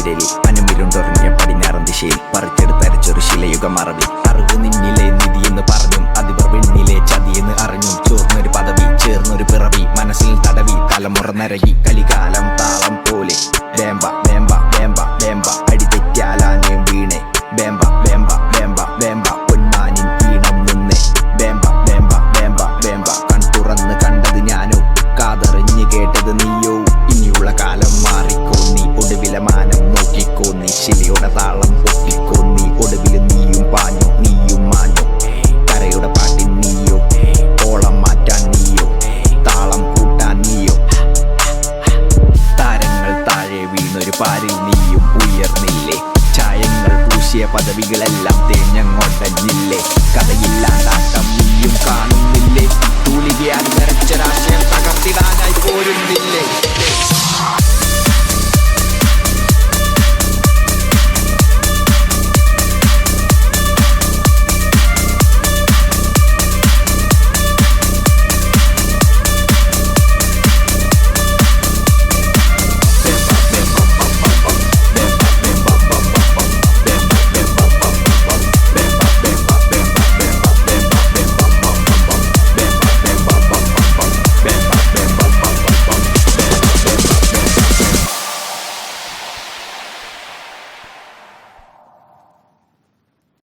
കടലിൽ പനമിരുണ്ടൊറിഞ്ഞ പടിഞ്ഞാറൻ ദിശയിൽ പറിച്ചെടുത്തരച്ചൊരു ശിലയുഗ മറവി. അറിവ് നിന്നിലെ നിധിയെന്ന് പറഞ്ഞും അതിവർ വെണ്ണിലെ ചതിയെന്ന് അറിഞ്ഞും ചോർന്നൊരു പദവി ചേർന്നൊരു പിറവി മനസ്സിൽ തടവി തലമുറ നരകി കലികാലം താളം പോലെ വേമ്പ വേമ്പ വേമ്പ വേമ്പ അടി തെറ്റാലാനേം വീണേ വേമ്പ വേമ്പ വേമ്പ വേമ്പ പൊന്മാനിൻ ഈണം നിന്നേ വേമ്പ വേമ്പ വേമ്പ വേമ്പ കൺ തുറന്ന് കണ്ടത് ഞാനോ കാതറിഞ്ഞ് കേട്ടത് നീയോ. ഇനിയുള്ള കാലം മാറിക്കോ നീ ഒടുവിലെ മാനം നോക്കിക്കോ നീ ശിലയുടെ താളം പൊട്ടിക്കോ നീ ഒടുവില് നീയും പാഞ്ഞോ നീയും മാഞ്ഞോ കരയുടെ പാട്ടിൻ നീയോ ഓളം മാറ്റാൻ നീയോ താളം കൂട്ടാൻ നീയോ. താരങ്ങൾ താഴെ വീണൊരു പാരിൽ നീയും ഉയർന്നില്ലേ ചായങ്ങൾ പൂശിയ പദവികളല്ല